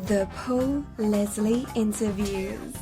The Paul Leslie Interviews.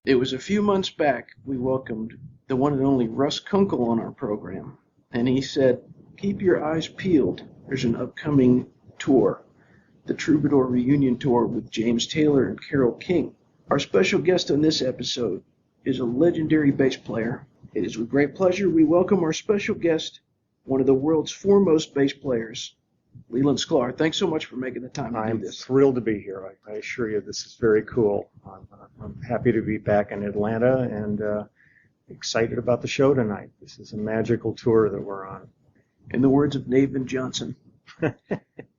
It was a few months back we welcomed the one and only Russ Kunkel on our program, and he said, keep your eyes peeled. There's an upcoming tour, the Troubadour Reunion tour with James Taylor and Carole King. Our special guest on this episode is a legendary bass player. It is with great pleasure we welcome our special guest, one of the world's foremost bass players, Leland Sklar. Thanks so much for making the time to do this. I'm thrilled to be here. I assure you this is very cool. I'm happy to be back in Atlanta and excited about the show tonight. This is a magical tour that we're on. In the words of Nathan Johnson,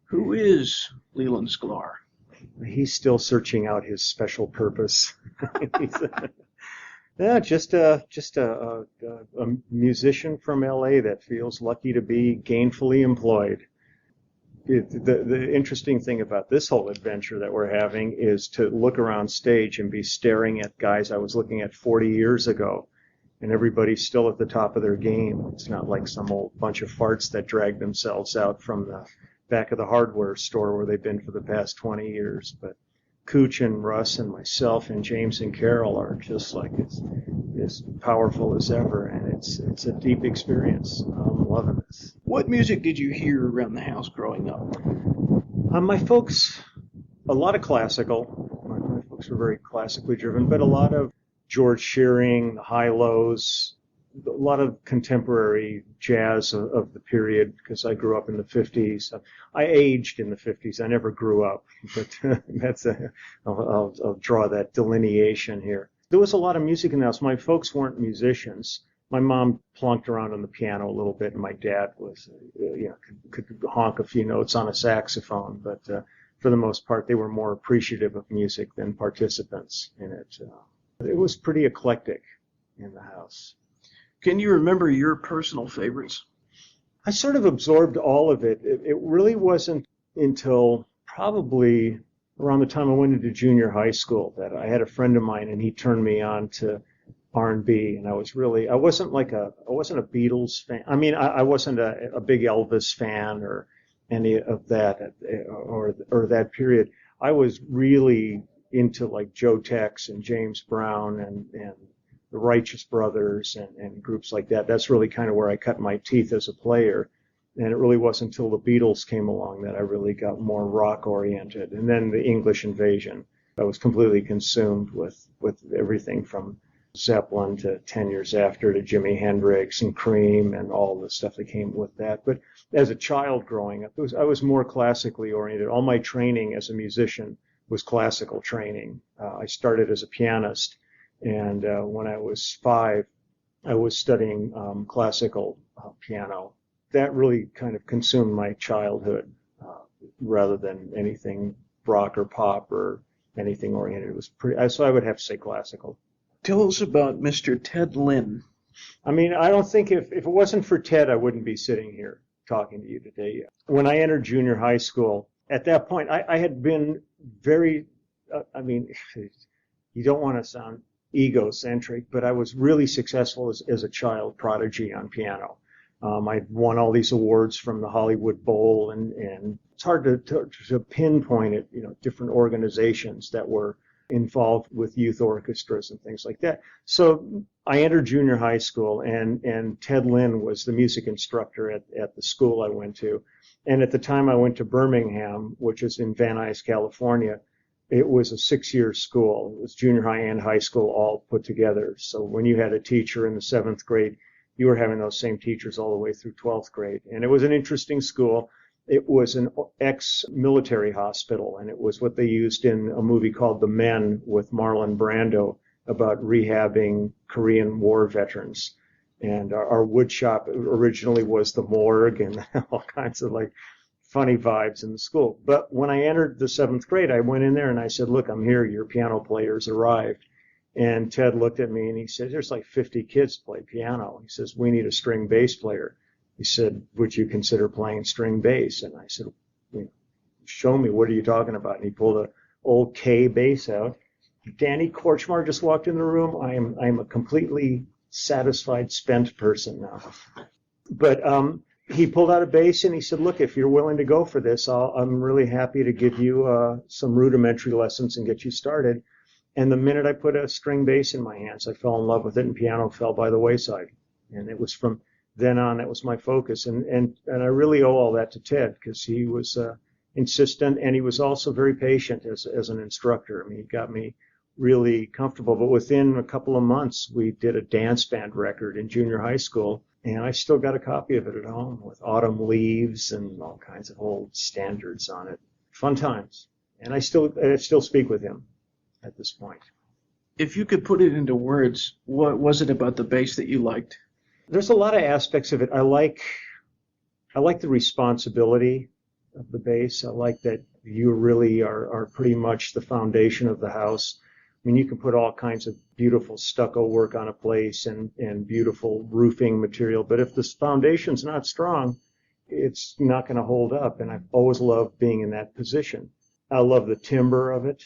who is Leland Sklar? He's still searching out his special purpose. Just a musician from LA that feels lucky to be gainfully employed. The interesting thing about this whole adventure that we're having is to look around stage and be staring at guys I was looking at 40 years ago, and everybody's still at the top of their game. It's not like some old bunch of farts that drag themselves out from the back of the hardware store where they've been for the past 20 years. But Cooch and Russ and myself and James and Carole are just like as powerful as ever, and it's a deep experience. I'm loving this. What music did you hear around the house growing up? My folks, a lot of classical. My folks were very classically driven, but a lot of George Shearing, the High-Lows, a lot of contemporary jazz of the period, because I grew up in the 50s. I aged in the 50s. I never grew up, but I'll draw that delineation here. There was a lot of music in the house. My folks weren't musicians. My mom plunked around on the piano a little bit, and my dad was, could honk a few notes on a saxophone, but for the most part, they were more appreciative of music than participants in it. It was pretty eclectic in the house. Can you remember your personal favorites? I sort of absorbed all of it. It really wasn't until probably around the time I went into junior high school that I had a friend of mine, and he turned me on to R&B, and I wasn't a Beatles fan. I mean, I wasn't a big Elvis fan or any of that or that period. I was really into like Joe Tex and James Brown and the Righteous Brothers and groups like that. That's really kind of where I cut my teeth as a player. And it really wasn't until the Beatles came along that I really got more rock oriented. And then the English Invasion. I was completely consumed with everything from Zeppelin to 10 years after to Jimi Hendrix and Cream and all the stuff that came with that. But as a child growing up, I was more classically oriented. All my training as a musician was classical training. I started as a pianist, and when I was 5, I was studying classical piano. That really kind of consumed my childhood rather than anything rock or pop or anything oriented. It was so I would have to say classical. Tell us about Mr. Ted Lynn. I mean, I don't think if it wasn't for Ted, I wouldn't be sitting here talking to you today. When I entered junior high school, at that point, I had been very, you don't want to sound egocentric, but I was really successful as a child prodigy on piano. I won all these awards from the Hollywood Bowl, and it's hard to pinpoint it, different organizations that were involved with youth orchestras and things like that. So I entered junior high school, and Ted Lynn was the music instructor at the school I went to. And at the time I went to Birmingham, which is in Van Nuys, California, it was a 6-year school. It was junior high and high school all put together. So when you had a teacher in the 7th grade, you were having those same teachers all the way through 12th grade. And it was an interesting school. It was an ex-military hospital, and it was what they used in a movie called The Men with Marlon Brando about rehabbing Korean War veterans. And our wood shop originally was the morgue and all kinds of like funny vibes in the school. But when I entered the 7th grade, I went in there and I said, look, I'm here. Your piano player's arrived. And Ted looked at me and he said, there's like 50 kids play piano. He says, we need a string bass player. He said, would you consider playing string bass? And I said, show me, what are you talking about? And he pulled an old K bass out. Danny Korchmar just walked in the room. I'm a completely satisfied, spent person now. But he pulled out a bass and he said, look, if you're willing to go for this, I'm really happy to give you some rudimentary lessons and get you started. And the minute I put a string bass in my hands, I fell in love with it, and piano fell by the wayside. And it was from then on, that was my focus. And I really owe all that to Ted, because he was insistent, and he was also very patient as an instructor. I mean, he got me really comfortable. But within a couple of months, we did a dance band record in junior high school, and I still got a copy of it at home with Autumn Leaves and all kinds of old standards on it. Fun times. And I still speak with him at this point. If you could put it into words, what was it about the bass that you liked? There's a lot of aspects of it. I like the responsibility of the bass. I like that you really are pretty much the foundation of the house. I mean, you can put all kinds of beautiful stucco work on a place and beautiful roofing material, but if the foundation's not strong, it's not going to hold up. And I've always loved being in that position. I love the timbre of it.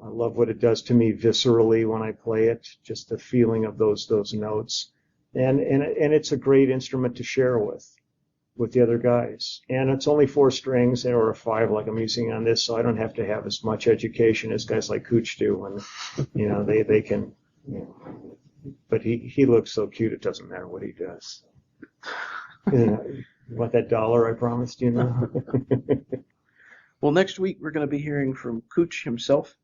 I love what it does to me viscerally when I play it, just the feeling of those notes. And it's a great instrument to share with the other guys. And it's only 4 strings or a 5 like I'm using on this, so I don't have to have as much education as guys like Cooch do. And, they can, but he looks so cute, it doesn't matter what he does. You want that $1 I promised you now? Well, next week we're going to be hearing from Cooch himself,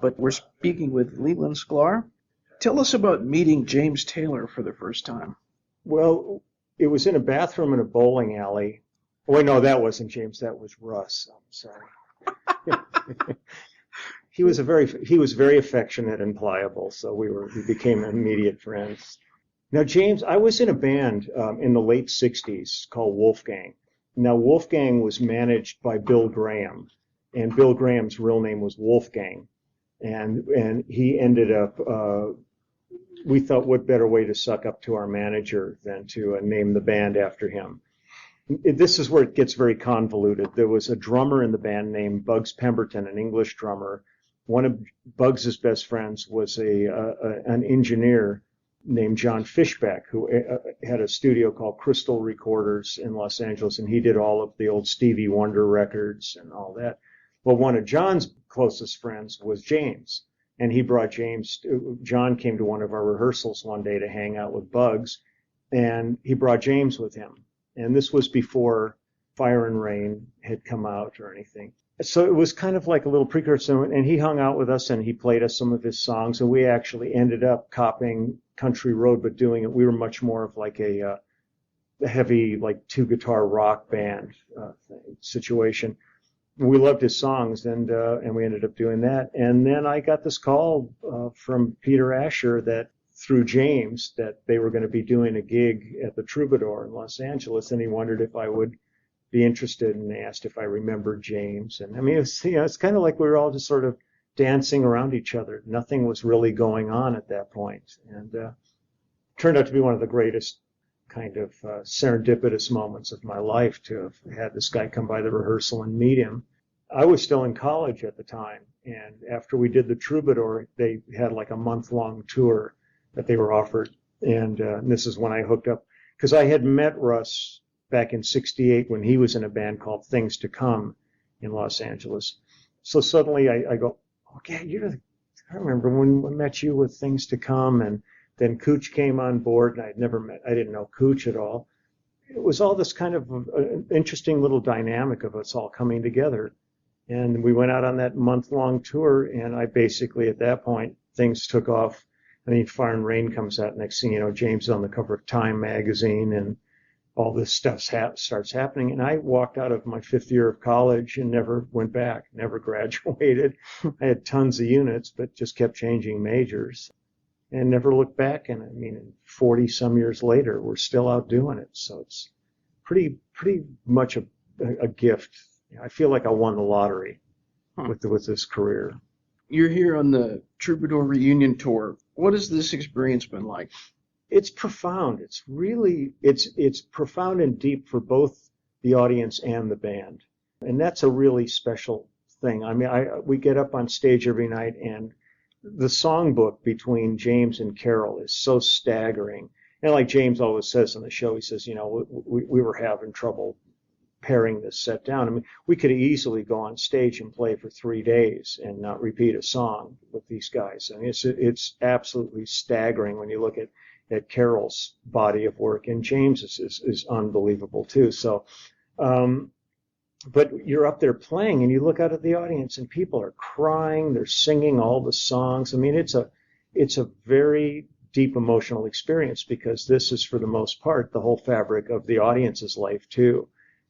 but we're speaking with Leland Sklar. Tell us about meeting James Taylor for the first time. Well, it was in a bathroom in a bowling alley. Oh, wait, no, that wasn't James. That was Russ. I'm sorry. He was very affectionate and pliable, so we became immediate friends. Now, James, I was in a band in the late 60s called Wolfgang. Now, Wolfgang was managed by Bill Graham, and Bill Graham's real name was Wolfgang. And he ended up, we thought, what better way to suck up to our manager than to name the band after him. This is where it gets very convoluted. There was a drummer in the band named Bugs Pemberton, an English drummer. One of Bugs's best friends was an engineer named John Fishback, who had a studio called Crystal Recorders in Los Angeles, and he did all of the old Stevie Wonder records and all that. Well, one of John's closest friends was James, and he brought James. John came to one of our rehearsals one day to hang out with Bugs, and he brought James with him. And this was before Fire and Rain had come out or anything. So it was kind of like a little precursor, and he hung out with us, and he played us some of his songs, and we actually ended up copying Country Road, but doing it. We were much more of like a heavy, like 2-guitar rock band situation. We loved his songs, and we ended up doing that. And then I got this call from Peter Asher that through James that they were going to be doing a gig at the Troubadour in Los Angeles, and he wondered if I would be interested, and asked if I remembered James. And I mean, it's kind of like we were all just sort of dancing around each other. Nothing was really going on at that point, and turned out to be one of the greatest kind of serendipitous moments of my life to have had this guy come by the rehearsal and meet him. I was still in college at the time, and after we did the Troubadour, they had like a month-long tour that they were offered, and this is when I hooked up, because I had met Russ back in '68 when he was in a band called Things to Come in Los Angeles. So suddenly I go, okay, I remember when I met you with Things to Come, and then Cooch came on board, and I didn't know Cooch at all. It was all this kind of interesting little dynamic of us all coming together. And we went out on that month-long tour, and I basically, at that point, things took off. I mean, Fire and Rain comes out. Next thing you know, James is on the cover of Time magazine, and all this stuff starts happening. And I walked out of my 5th year of college and never went back, never graduated. I had tons of units, but just kept changing majors and never looked back. And I mean, 40 some years later, we're still out doing it. So it's pretty much a gift. I feel like I won the lottery with this career. You're here on the Troubadour Reunion tour. What has this experience been like? It's profound. It's really, it's profound and deep for both the audience and the band. And that's a really special thing. I mean, we get up on stage every night, and the songbook between James and Carole is so staggering. And like James always says on the show, he says, we were having trouble paring this set down. I mean, we could easily go on stage and play for 3 days and not repeat a song with these guys. I mean, it's absolutely staggering when you look at Carole's body of work, and James is unbelievable too. So, but you're up there playing and you look out at the audience and people are crying, they're singing all the songs. I mean, it's a very deep emotional experience, because this is, for the most part, the whole fabric of the audience's life too.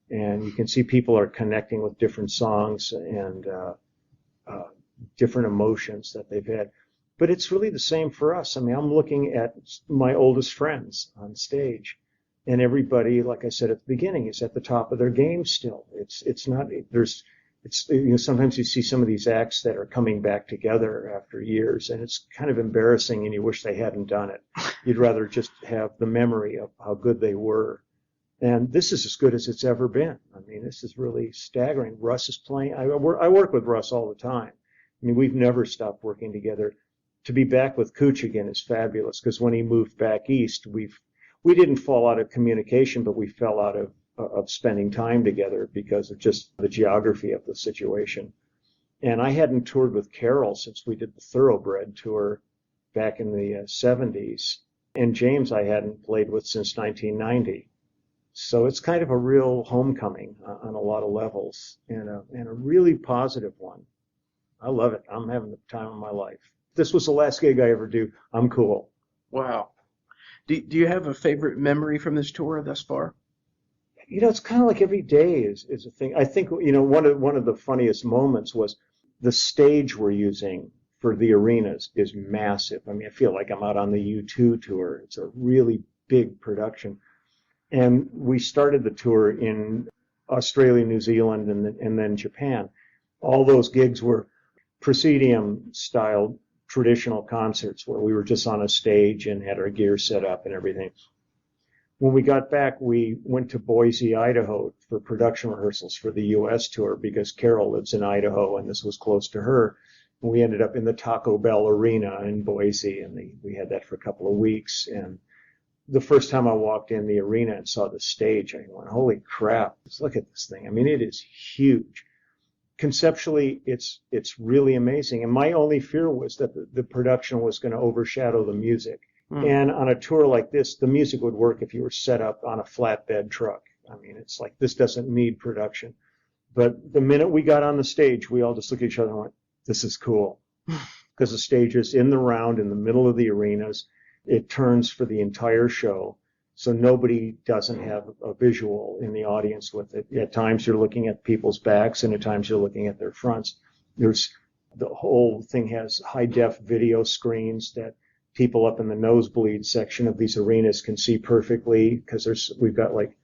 And you can see people are connecting with different songs and different emotions that they've had. But it's really the same for us. I mean, I'm looking at my oldest friends on stage, and everybody, like I said at the beginning, is at the top of their game still. Sometimes you see some of these acts that are coming back together after years, and it's kind of embarrassing, and you wish they hadn't done it. You'd rather just have the memory of how good they were. And this is as good as it's ever been. I mean, this is really staggering. Russ is playing. I work with Russ all the time. I mean, we've never stopped working together. To be back with Cooch again is fabulous, because when he moved back east, we didn't fall out of communication, but we fell out of spending time together because of just the geography of the situation. And I hadn't toured with Carole since we did the Thoroughbred tour back in the 70s. And James I hadn't played with since 1990. So it's kind of a real homecoming on a lot of levels, and a really positive one. I love it. I'm having the time of my life. If this was the last gig I ever do, I'm cool. Wow. Do you have a favorite memory from this tour thus far? It's kind of like every day is a thing. I think, one of the funniest moments was the stage we're using for the arenas is massive. I mean, I feel like I'm out on the U2 tour. It's a really big production. And we started the tour in Australia, New Zealand, and then Japan. All those gigs were proscenium-style traditional concerts where we were just on a stage and had our gear set up and everything. When we got back, we went to Boise, Idaho for production rehearsals for the U.S. tour, because Carole lives in Idaho and this was close to her. And we ended up in the Taco Bell Arena in Boise, and we had that for a couple of weeks. And the first time I walked in the arena and saw the stage, I went, holy crap, let's look at this thing. I mean, it is huge. Conceptually, it's really amazing. And my only fear was that the production was going to overshadow the music. And on a tour like this, the music would work if you were set up on a flatbed truck. I mean, it's like, this doesn't need production. But the minute we got on the stage, we all just looked at each other and went, this is cool. Because the stage is in the round in the middle of the arenas. It turns for the entire show, so nobody doesn't have a visual in the audience with it. At times you're looking at people's backs, and at times you're looking at their fronts. The whole thing has high-def video screens that people up in the nosebleed section of these arenas can see perfectly, because we've got like,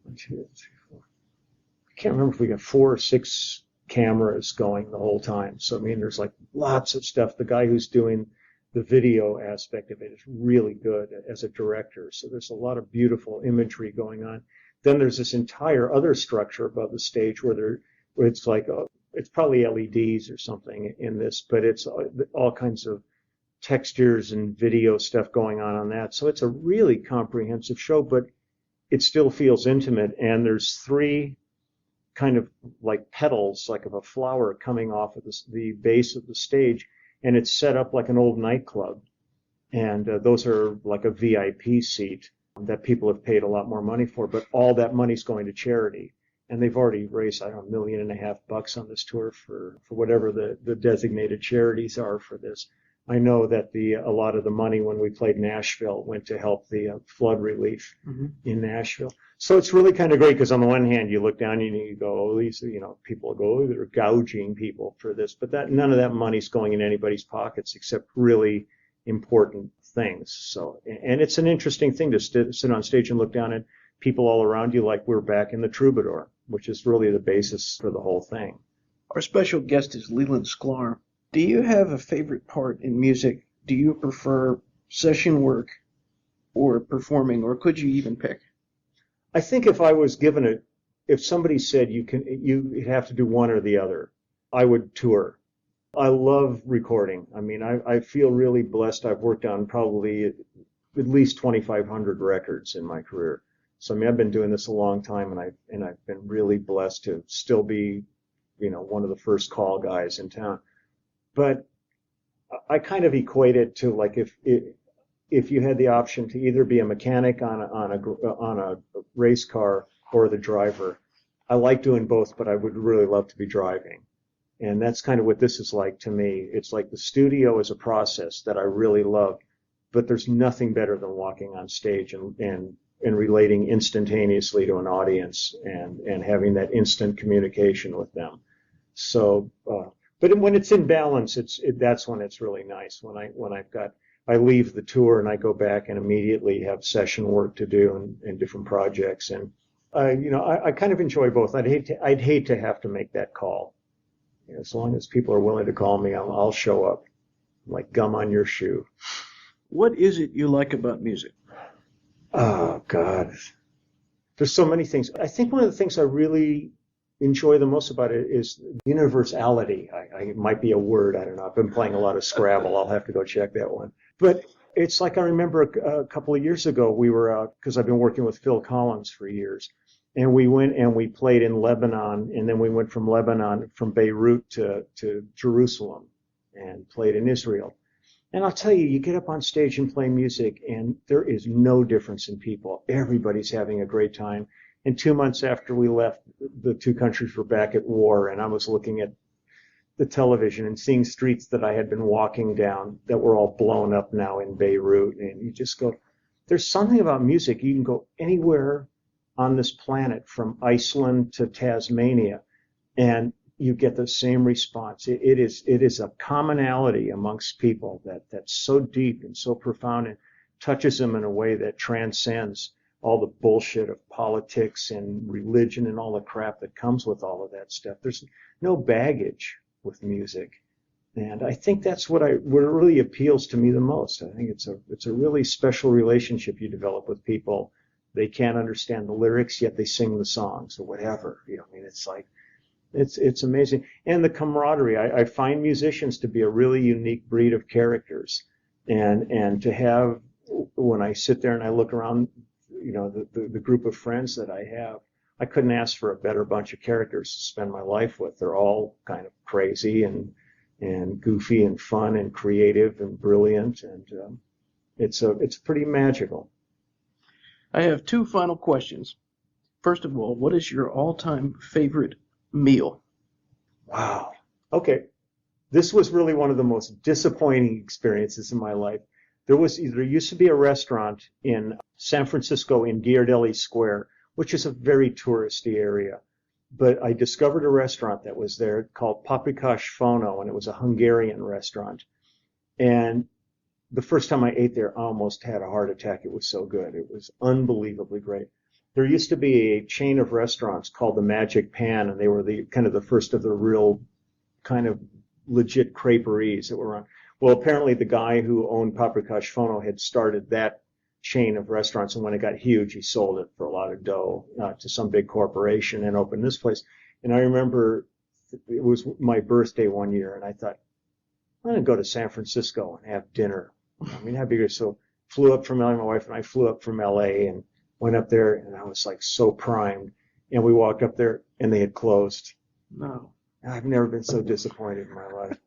1, 2, 3, 4. I can't remember if we got 4 or 6 cameras going the whole time. So, I mean, there's like lots of stuff. The guy who's doing the video aspect of it is really good as a director. So there's a lot of beautiful imagery going on. Then there's this entire other structure above the stage where it's like, it's probably LEDs or something in this, but it's all kinds of textures and video stuff going on that. So it's a really comprehensive show, but it still feels intimate. And there's 3 kind of like petals, like of a flower coming off of the base of the stage. And it's set up like an old nightclub. And those are like a VIP seat that people have paid a lot more money for, but all that money's going to charity. And they've already raised, I don't know, $1.5 million on this tour for whatever the designated charities are for this. I know that a lot of the money when we played Nashville went to help the flood relief in Nashville. So it's really kind of great, because on the one hand, you look down and you go, oh, these, people go, oh, they're gouging people for this, but none of that money's going in anybody's pockets except really important things. So, and it's an interesting thing to sit on stage and look down at people all around you like we're back in the Troubadour, which is really the basis for the whole thing. Our special guest is Leland Sklar. Do you have a favorite part in music? Do you prefer session work or performing, or could you even pick? I think if I was given if somebody said you have to do one or the other, I would tour. I love recording. I mean, I feel really blessed. I've worked on probably at least 2,500 records in my career. So I mean, I've been doing this a long time, and I've been really blessed to still be, one of the first call guys in town. But I kind of equate it to like if you had the option to either be a mechanic on a race car or the driver. I like doing both, but I would really love to be driving. And that's kind of what this is like to me. It's like the studio is a process that I really love, but there's nothing better than walking on stage and relating instantaneously to an audience and having that instant communication with them. So, but when it's in balance, that's when it's really nice. I leave the tour and I go back and immediately have session work to do and different projects. And I kind of enjoy both. I'd hate to have to make that call. As long as people are willing to call me, I'll show up like gum on your shoe. What is it you like about music? Oh, God. There's so many things. I think one of the things I really enjoy the most about it is universality. It might be a word. I don't know. I've been playing a lot of Scrabble. I'll have to go check that one. But it's like I remember a couple of years ago, we were out because I've been working with Phil Collins for years. And we went and we played in Lebanon, and then we went from Lebanon, from Beirut to Jerusalem and played in Israel. And I'll tell you, you get up on stage and play music, and there is no difference in people. Everybody's having a great time. And 2 months after we left, the two countries were back at war, and I was looking at the television and seeing streets that I had been walking down that were all blown up now in Beirut. And you just go, there's something about music. You can go anywhere on this planet, from Iceland to Tasmania, and you get the same response. It is a commonality amongst people that's so deep and so profound and touches them in a way that transcends all the bullshit of politics and religion and all the crap that comes with all of that stuff. There's no baggage with music. And I think that's what really appeals to me the most. I think it's a really special relationship you develop with people. They can't understand the lyrics, yet they sing the songs or whatever. I mean, it's like, it's amazing. And the camaraderie. I find musicians to be a really unique breed of characters. And to have, when I sit there and I look around, the group of friends that I have, I couldn't ask for a better bunch of characters to spend my life with. They're all kind of crazy and goofy and fun and creative and brilliant. And it's pretty magical. I have two final questions. First of all, what is your all-time favorite meal? Wow. Okay. This was really one of the most disappointing experiences in my life. There used to be a restaurant in San Francisco in Ghirardelli Square, which is a very touristy area. But I discovered a restaurant that was there called Paprikash Fono, and it was a Hungarian restaurant. And the first time I ate there, I almost had a heart attack. It was so good. It was unbelievably great. There used to be a chain of restaurants called the Magic Pan, and they were the first of the real kind of legit creperies that were around. Well, apparently the guy who owned Paprikash Fono had started that chain of restaurants, and when it got huge, he sold it for a lot of dough to some big corporation and opened this place. And I remember it was my birthday one year, and I thought, I'm going to go to San Francisco and have dinner. I mean, that'd be good. So flew up from LA, my wife and I flew up from LA and went up there, and I was like so primed. And we walked up there, and they had closed. No. I've never been so disappointed in my life.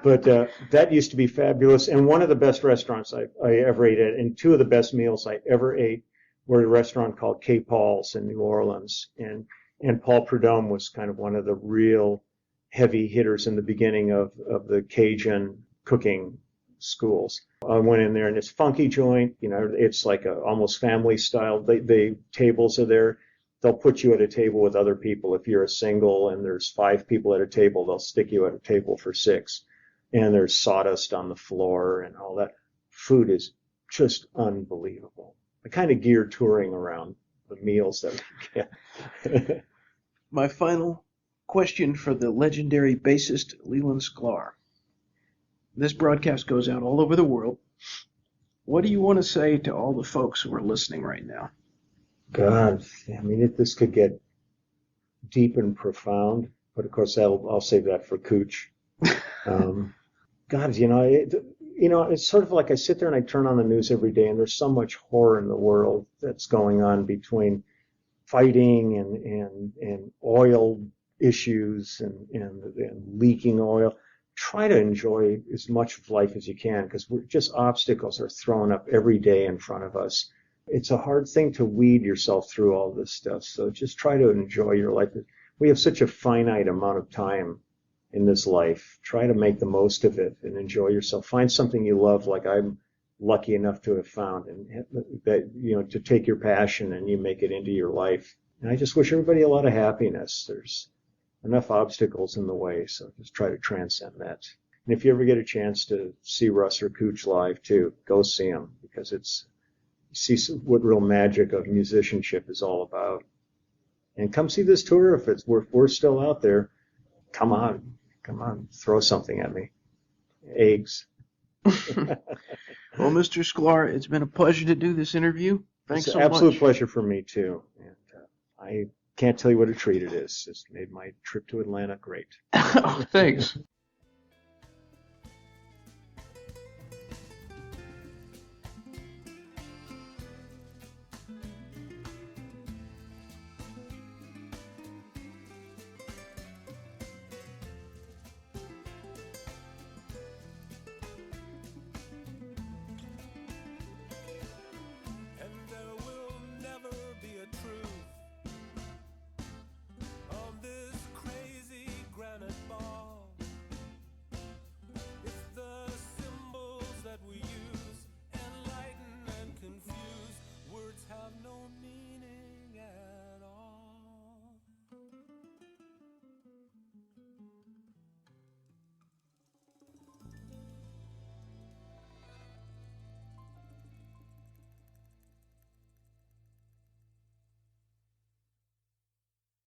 But that used to be fabulous. And one of the best restaurants I ever ate at, and two of the best meals I ever ate, were at a restaurant called K. Paul's in New Orleans. And Paul Prudhomme was kind of one of the real heavy hitters in the beginning of the Cajun cooking schools. I went in there, and it's funky joint. It's like almost family style. They tables are there. They'll put you at a table with other people. If you're a single and there's 5 people at a table, they'll stick you at a table for 6. And there's sawdust on the floor and all that. Food is just unbelievable. I kind of gear touring around the meals that we get. My final question for the legendary bassist Leland Sklar. This broadcast goes out all over the world. What do you want to say to all the folks who are listening right now? God, I mean, if this could get deep and profound, but of course I'll save that for Cooch. God, it's sort of like I sit there and I turn on the news every day, and there's so much horror in the world that's going on between fighting and oil issues and leaking oil. Try to enjoy as much of life as you can, because we're just obstacles are thrown up every day in front of us. It's a hard thing to weed yourself through all this stuff. So just try to enjoy your life. We have such a finite amount of time in this life. Try to make the most of it and enjoy yourself. Find something you love, like I'm lucky enough to have found, and that, to take your passion and you make it into your life. And I just wish everybody a lot of happiness. There's enough obstacles in the way, so just try to transcend that. And if you ever get a chance to see Russ or Cooch live too, go see them, because you see what real magic of musicianship is all about. And come see this tour if we're still out there. Come on, throw something at me. Eggs. Well, Mr. Sklar, it's been a pleasure to do this interview. Thanks so much. It's an absolute pleasure for me too. And I can't tell you what a treat it is. It's made my trip to Atlanta great. Oh, thanks.